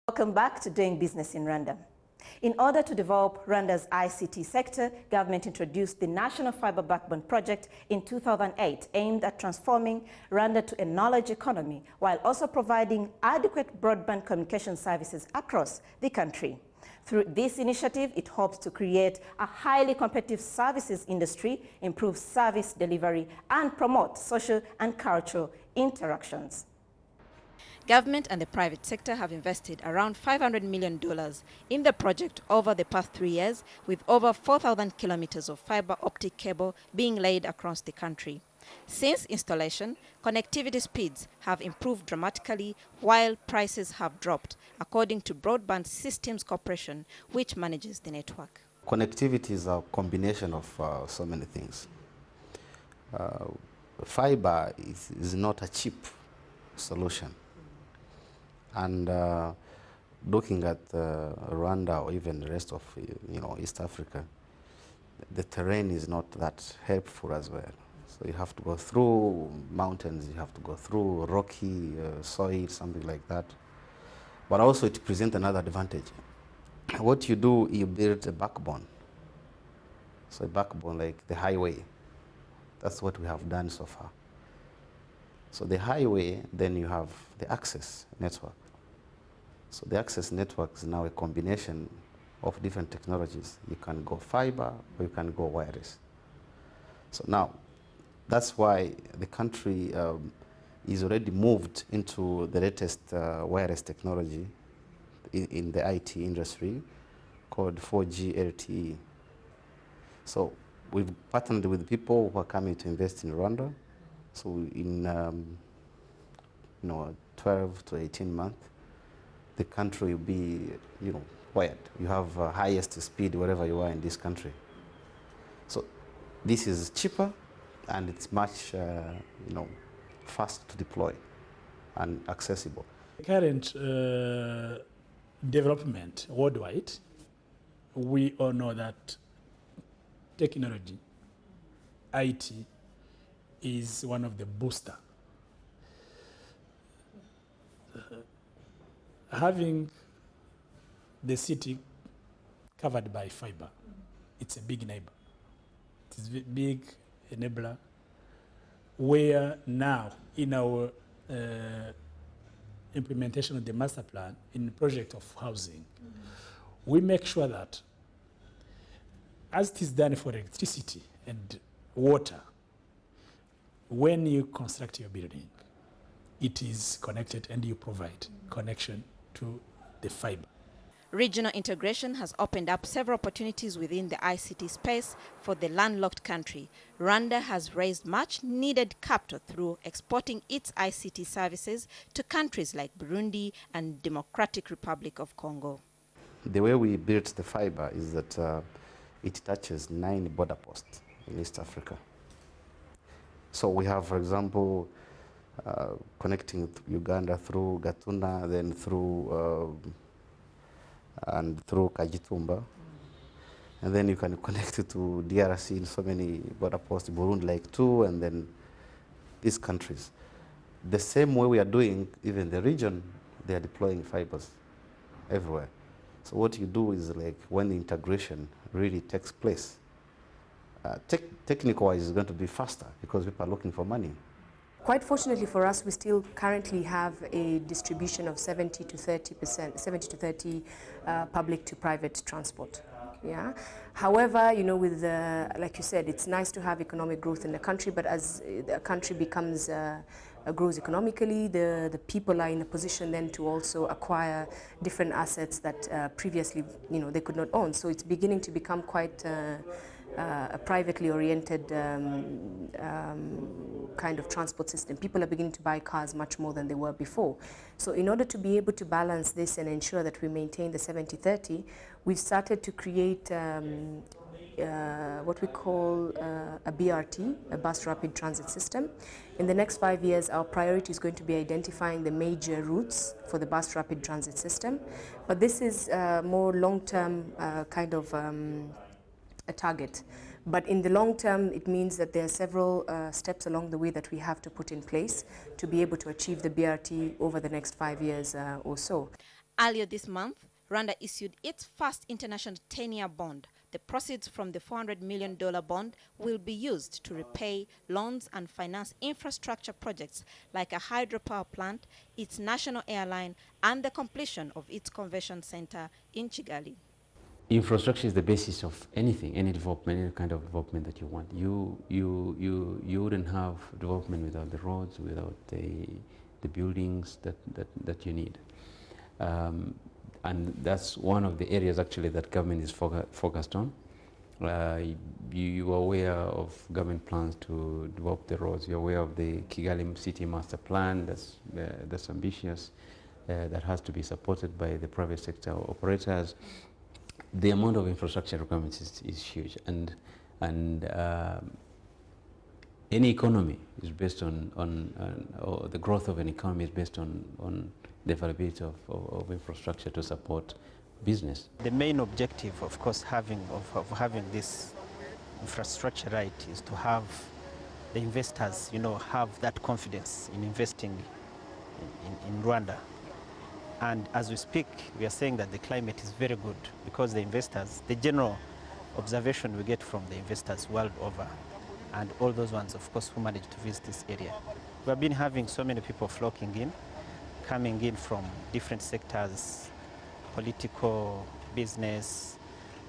Welcome back to Doing Business in Rwanda. In order to develop Rwanda's ICT sector, government introduced the National Fiber Backbone Project in 2008, aimed at transforming Rwanda to a knowledge economy, while also providing adequate broadband communication services across the country. Through this initiative, it hopes to create a highly competitive services industry, improve service delivery, and promote social and cultural interactions. Government and the private sector have invested around $500 million in the project over the past 3 years, with over 4,000 kilometers of fiber optic cable being laid across the country. Since installation, connectivity speeds have improved dramatically while prices have dropped, according to Broadband Systems Corporation, which manages the network. Connectivity is a combination of so many things. Fiber is not a cheap solution. And looking at Rwanda or even the rest of East Africa, the terrain is not that helpful as well. So you have to go through mountains, you have to go through rocky soil, something like that. But also it presents another advantage. What you do, you build a backbone. So a backbone like the highway. That's what we have done so far. So the highway, then you have the access network. So the access network is now a combination of different technologies. You can go fiber or you can go wireless. So now, that's why the country is already moved into the latest wireless technology in the IT industry called 4G LTE. So we've partnered with people who are coming to invest in Rwanda. So in 12 to 18 months, the country will be wired. You have highest speed wherever you are in this country. So this is cheaper and it's much fast to deploy and accessible. Current development worldwide, we all know that technology, IT, is one of the booster. Having the city covered by fiber, it's a big enabler. It's a big enabler where now in our implementation of the master plan, in the project of housing, we make sure that as it is done for electricity and water, when you construct your building, it is connected and you provide connection to the fiber. Regional integration has opened up several opportunities within the ICT space for the landlocked country. Rwanda has raised much needed capital through exporting its ICT services to countries like Birungi and Democratic Republic of Congo. The way we built the fiber is that it touches 9 border posts in East Africa. So we have, for example, connecting Uganda through Gatuna, then through Kajitumba. And then you can connect it to DRC in so many border posts, Burundi like 2, and then these countries. The same way we are doing, even the region, they are deploying fibers everywhere. So what you do is like when the integration really takes place, technical-wise it's going to be faster because people are looking for money. Quite fortunately for us, we still currently have a distribution of 70 to 30% public to private transport. Yeah. However, with like you said, it's nice to have economic growth in the country, but as the country becomes grows economically, the people are in a position then to also acquire different assets that previously they could not own. So it's beginning to become quite a privately oriented kind of transport system. People are beginning to buy cars much more than they were before. So in order to be able to balance this and ensure that we maintain the 70-30, we've started to create what we call a BRT, a bus rapid transit system. In the next 5 years, our priority is going to be identifying the major routes for the bus rapid transit system. But this is more long-term kind of a target. But in the long term, it means that there are several steps along the way that we have to put in place to be able to achieve the BRT over the next 5 years or so. Earlier this month, Rwanda issued its first international 10-year bond. The proceeds from the $400 million bond will be used to repay loans and finance infrastructure projects like a hydropower plant, its national airline, and the completion of its convention center in Kigali. Infrastructure is the basis of anything, any development, any kind of development that you want. You wouldn't have development without the roads, without the buildings that you need. And that's one of the areas actually that government is focused on. You are aware of government plans to develop the roads. You're aware of the Kigali City Master Plan that's ambitious, that has to be supported by the private sector operators. The amount of infrastructure requirements is huge, and any economy is based or the growth of an economy is based on the availability of infrastructure to support business. The main objective, of course, of having this infrastructure right is to have the investors, have that confidence in investing in Rwanda. And as we speak, we are saying that the climate is very good because the investors, the general observation we get from the investors world over, and all those ones, of course, who manage to visit this area. We have been having so many people flocking in, coming in from different sectors, political, business,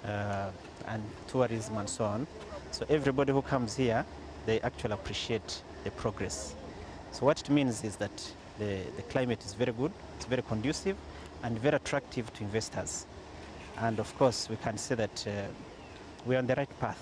and tourism and so on. So everybody who comes here, they actually appreciate the progress. So what it means is that the climate is very good, it's very conducive, and very attractive to investors. And of course, we can say that we're on the right path.